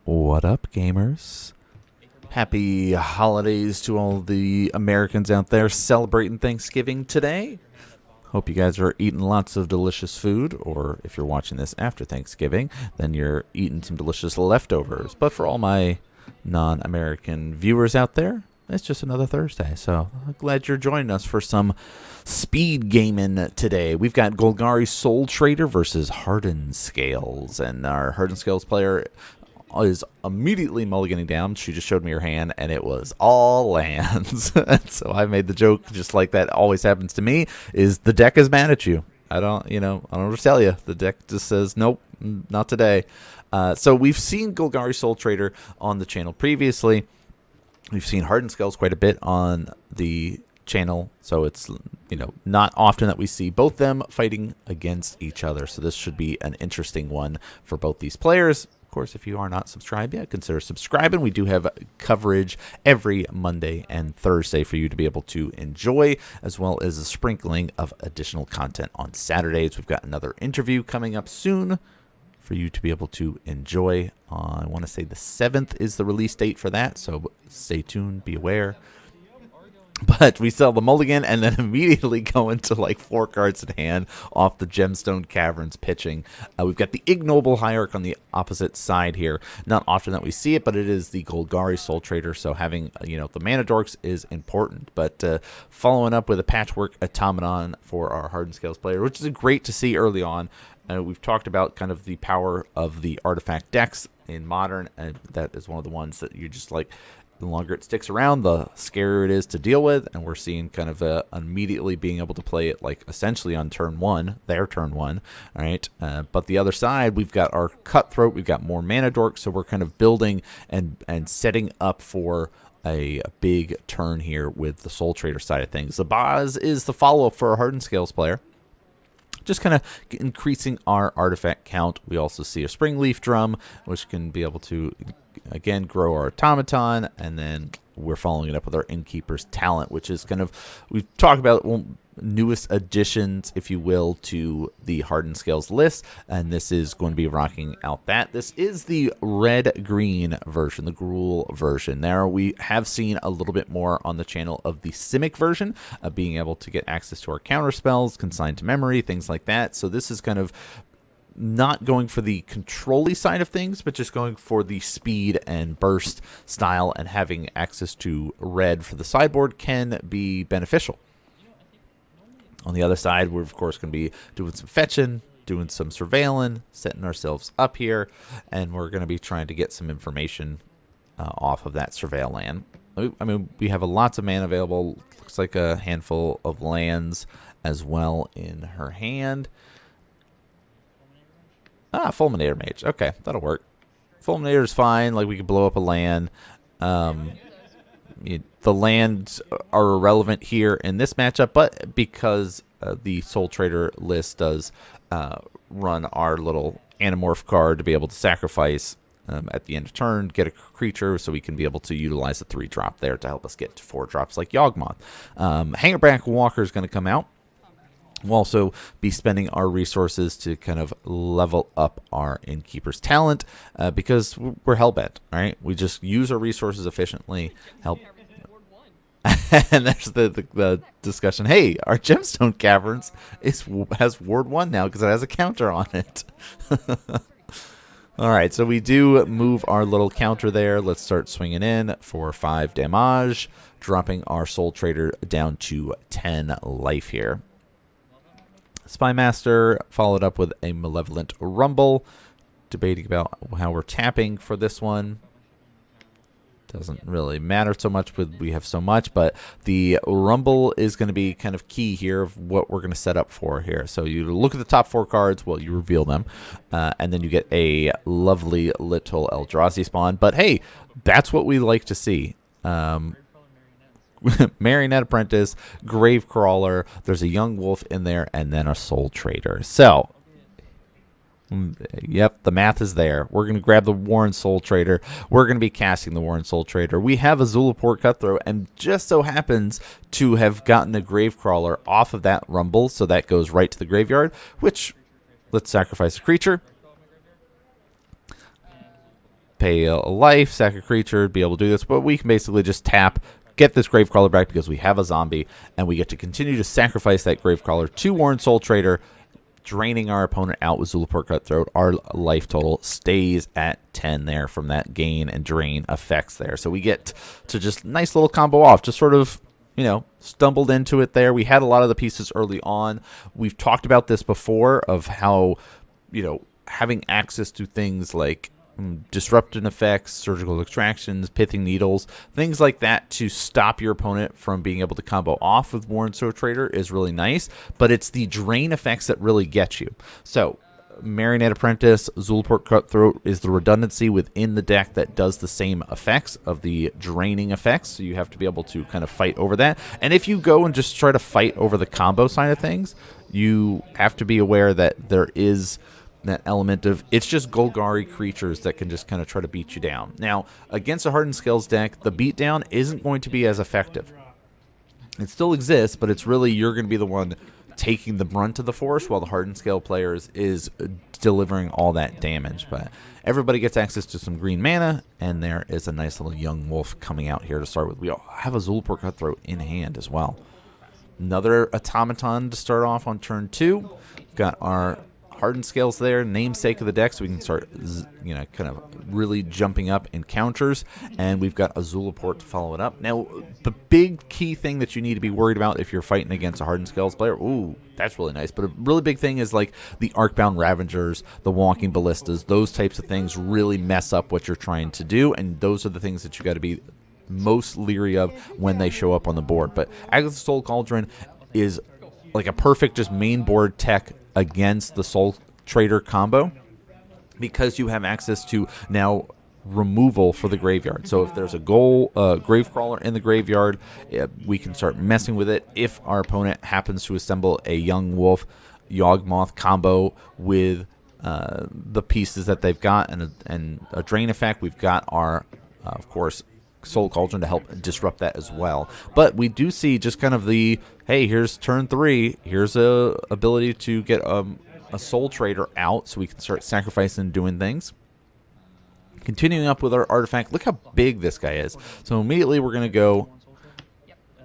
What up, gamers? Happy holidays to all the Americans out there celebrating Thanksgiving today. Hope you guys are eating lots of delicious food, or if you're watching this after Thanksgiving, then you're eating some delicious leftovers. But for all my non-American viewers out there, it's just another Thursday, so I'm glad you're joining us for some speed gaming today. We've got Golgari Soul Trader versus Hardened Scales, and our Hardened Scales player is immediately mulliganing down. She just showed me her hand, and it was all lands. So I made the joke, just like that always happens to me, is the deck is mad at you. I don't know what to tell you. The deck just says, nope, not today. So we've seen Golgari Soul Trader on the channel previously. We've seen Hardened Scales quite a bit on the channel, so it's not often that we see both them fighting against each other. So this should be an interesting one for both these players. Of course, if you are not subscribed yet, consider subscribing. We do have coverage every Monday and Thursday for you to be able to enjoy, as well as a sprinkling of additional content on Saturdays. We've got another interview coming up soon for you to be able to enjoy. I want to say the 7th is the release date for that, so stay tuned, be aware. But we sell the mulligan and then immediately go into like 4 cards in hand off the Gemstone Caverns pitching. We've got the Ignoble Hierarch on the opposite side here. Not often that we see it, but it is the Golgari Soul Trader, so having the Mana Dorks is important. But following up with a Patchwork Automaton for our Hardened Scales player, which is great to see early on. We've talked about kind of the power of the artifact decks in Modern, and that is one of the ones that you just like. The longer it sticks around, the scarier it is to deal with, and we're seeing kind of immediately being able to play it like essentially on turn 1, their turn 1, all right? But the other side, we've got our Cutthroat, we've got more Mana Dork, so we're kind of building and setting up for a big turn here with the Soul Trader side of things. The Boz is the follow-up for a Hardened Scales player. Just kind of increasing our artifact count. We also see a Springleaf Drum, which can be able to, again, grow our Automaton. And then we're following it up with our Innkeeper's Talent, which is kind of, we've talked about newest additions, if you will, to the Hardened Scales list. And this is going to be rocking out that. This is the red-green version, the Gruul version. There we have seen a little bit more on the channel of the Simic version, being able to get access to our counter spells, consigned to memory, things like that. So this is kind of not going for the control-y side of things, but just going for the speed and burst style, and having access to red for the sideboard can be beneficial. On the other side, we're, of course, going to be doing some fetching, doing some surveilling, setting ourselves up here, and we're going to be trying to get some information off of that surveil land. I mean, we have lots of mana available. Looks like a handful of lands as well in her hand. Fulminator Mage. Okay, that'll work. Fulminator is fine. Like, we could blow up a land. The lands are irrelevant here in this matchup, but because the Soul Trader list does run our little Animorph card to be able to sacrifice at the end of turn, get a creature, so we can be able to utilize the 3-drop there to help us get to 4 drops like Yawgmoth. Hangerback Walker is going to come out. We'll also be spending our resources to kind of level up our Innkeeper's Talent because we're hellbent, all right? We just use our resources efficiently, help. And there's the discussion. Hey, our Gemstone Caverns has Ward 1 now because it has a counter on it. All right, so we do move our little counter there. Let's start swinging in for 5 damage, dropping our Soul Trader down to 10 life here. Spymaster followed up with a Malevolent Rumble. Debating about how we're tapping for this one. Doesn't really matter so much, but we have so much. But the Rumble is going to be kind of key here of what we're going to set up for here. So you look at the top 4 cards, well, you reveal them. And then you get a lovely little Eldrazi spawn. But hey, that's what we like to see. Marionette Apprentice, Gravecrawler, there's a Young Wolf in there, and then a Soul Trader. So, yep, the math is there. We're going to grab the Warren Soul Trader. We're going to be casting the Warren Soul Trader. We have a Zulaport Cutthroat, and just so happens to have gotten a Gravecrawler off of that Rumble, so that goes right to the graveyard, which, let's sacrifice a creature. pay a life, sack a creature, be able to do this. But we can basically just tap, get this Gravecrawler back because we have a zombie, and we get to continue to sacrifice that Gravecrawler to Hardened Soul Trader, draining our opponent out with Zulaport Cutthroat. Our life total stays at 10 there from that gain and drain effects there. So we get to just nice little combo off, just sort of, you know, stumbled into it there. We had a lot of the pieces early on. We've talked about this before of how, you know, having access to things like disrupting effects, surgical extractions, pithing needles, things like that to stop your opponent from being able to combo off with Hardened Soul Trader is really nice, but it's the drain effects that really get you. So Marionette Apprentice, Zulaport Cutthroat is the redundancy within the deck that does the same effects of the draining effects, so you have to be able to kind of fight over that. And if you go and just try to fight over the combo side of things, you have to be aware that there is that element of it's just Golgari creatures that can just kind of try to beat you down. Now, against a Hardened Scales deck, the beatdown isn't going to be as effective. It still exists, but it's really you're going to be the one taking the brunt of the force while the Hardened Scale players is delivering all that damage. But everybody gets access to some green mana, and there is a nice little young wolf coming out here to start with. We have a Zulaport Cutthroat in hand as well. Another automaton to start off on turn 2. We've got our Hardened Scales there, namesake of the deck, so we can start, you know, kind of really jumping up encounters. And we've got a Zulaport to follow it up. Now, the big key thing that you need to be worried about if you're fighting against a Hardened Scales player, ooh, that's really nice. But a really big thing is like the Arcbound Ravagers, the Walking Ballistas, those types of things really mess up what you're trying to do. And those are the things that you got to be most leery of when they show up on the board. But Agatha's Soul Cauldron is like a perfect just main board tech against the Soul Trader combo because you have access to now removal for the graveyard. So if there's a Gravecrawler in the graveyard, we can start messing with it. If our opponent happens to assemble a Young Wolf Yawgmoth combo with the pieces that they've got and a drain effect, we've got our, of course, Soul Cauldron to help disrupt that as well. But we do see just kind of the, hey, here's turn 3. Here's a ability to get a Soul Trader out so we can start sacrificing and doing things. Continuing up with our artifact, look how big this guy is. So immediately we're going to go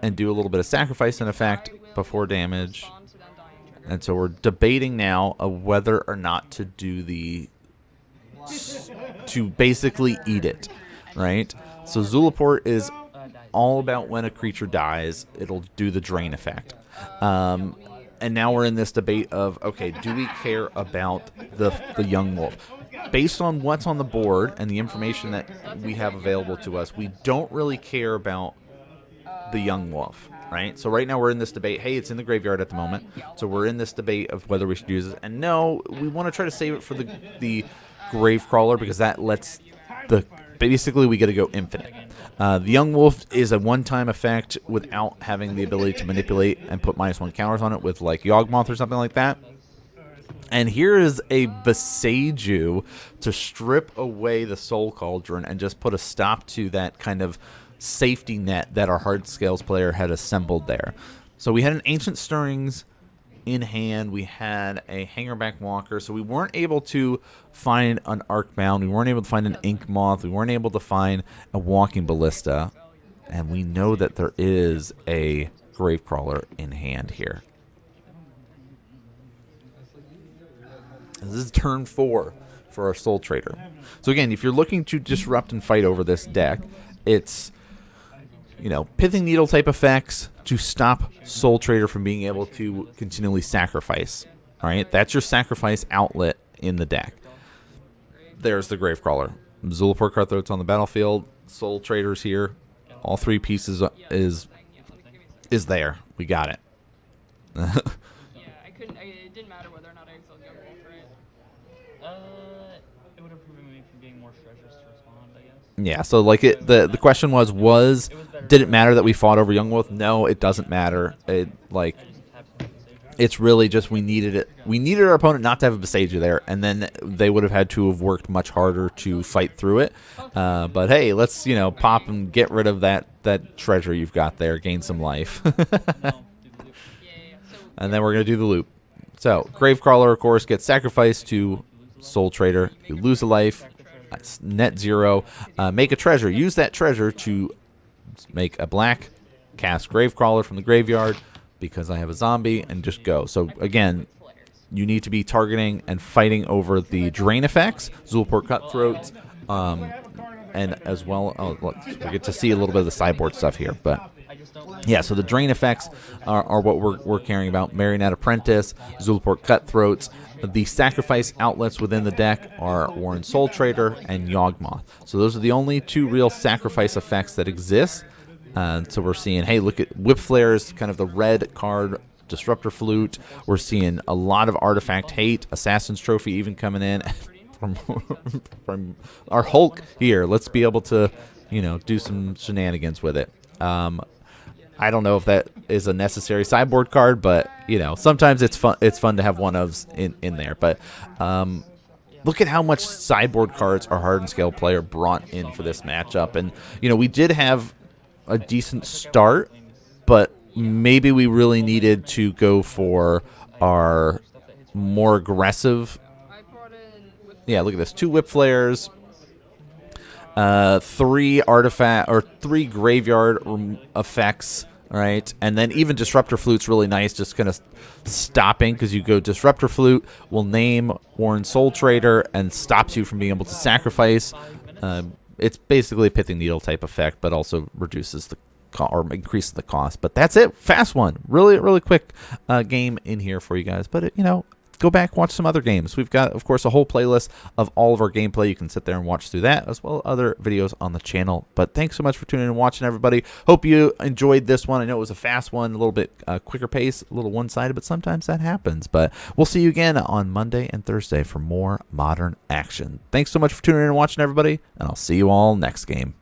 and do a little bit of sacrifice and effect before damage. And so we're debating now of whether or not to do to basically eat it, right? So Zulaport is all about when a creature dies, it'll do the drain effect. And now we're in this debate of, okay, do we care about the Young Wolf? Based on what's on the board and the information that we have available to us, we don't really care about the Young Wolf, right? So right now we're in this debate. Hey, it's in the graveyard at the moment. So we're in this debate of whether we should use it. And no, we want to try to save it for the Gravecrawler because that lets basically we get to go infinite. The Young Wolf is a one-time effect without having the ability to manipulate and put -1 counters on it with like Yawgmoth or something like that. And here is a Beseiju to strip away the Soul Cauldron and just put a stop to that kind of safety net that our Hardened Scales player had assembled there. So we had an Ancient Stirrings in hand. We had a Hangerback Walker. So we weren't able to find an Arcbound. We weren't able to find an Ink Moth. We weren't able to find a Walking Ballista. And we know that there is a Gravecrawler in hand here. This is turn 4 for our Soul Trader. So again, if you're looking to disrupt and fight over this deck, it's, you know, Pithing Needle type effects to stop Soul Trader from being able to continually sacrifice. All right, that's your sacrifice outlet in the deck. There's the Gravecrawler. Zulaport Cutthroat's on the battlefield. Soul Trader's here. All 3 pieces is there. We got it. It didn't matter whether or not I exiled Young Wolf, right? It would have prevented me from being more treasures to respond, I guess. Yeah, so like the question was did it matter that we fought over Young Wolf? No, it doesn't matter. It's really just we needed it. We needed our opponent not to have a Beseiju there, and then they would have had to have worked much harder to fight through it. But hey, let's pop and get rid of that treasure you've got there, gain some life, and then we're gonna do the loop. So Gravecrawler, of course, gets sacrificed to Soul Trader. You lose a life. net 0. Make a treasure. Use that treasure to make a black cast Gravecrawler from the graveyard because I have a zombie, and just go. So again, you need to be targeting and fighting over the drain effects, Zulport Cutthroats, and as well, we get to see a little bit of the sideboard stuff here, but yeah, so the drain effects are what we're caring about. Marionette Apprentice, Zulport Cutthroats. The sacrifice outlets within the deck are Hardened Soul Trader and Yawgmoth. So those are the only 2 real sacrifice effects that exist. So we're seeing, hey, look at Whip Flares, kind of the red card, Disruptor Flute. We're seeing a lot of Artifact Hate, Assassin's Trophy even coming in from our Hulk here. Let's be able to, do some shenanigans with it. I don't know if that is a necessary sideboard card, but sometimes it's fun. It's fun to have one-ofs in there. But look at how much sideboard cards our Hardened Scale player brought in for this matchup, and we did have a decent start, but maybe we really needed to go for our more aggressive. Yeah, look at this: 2 Whip Flares, 3 artifact or 3 graveyard effects, right? And then even Disruptor Flute's really nice, just kind of stopping, because you go Disruptor Flute will name Hardened Soul Trader and stops you from being able to sacrifice. It's basically a Pithing Needle type effect, but also reduces the or increases the cost. But that's it. Fast one. Really, really quick game in here for you guys. But, go back, watch some other games. We've got, of course, a whole playlist of all of our gameplay. You can sit there and watch through that, as well as other videos on the channel. But thanks so much for tuning in and watching, everybody. Hope you enjoyed this one. I know it was a fast one, a little bit quicker pace, a little one-sided, but sometimes that happens. But we'll see you again on Monday and Thursday for more Modern action. Thanks so much for tuning in and watching, everybody, and I'll see you all next game.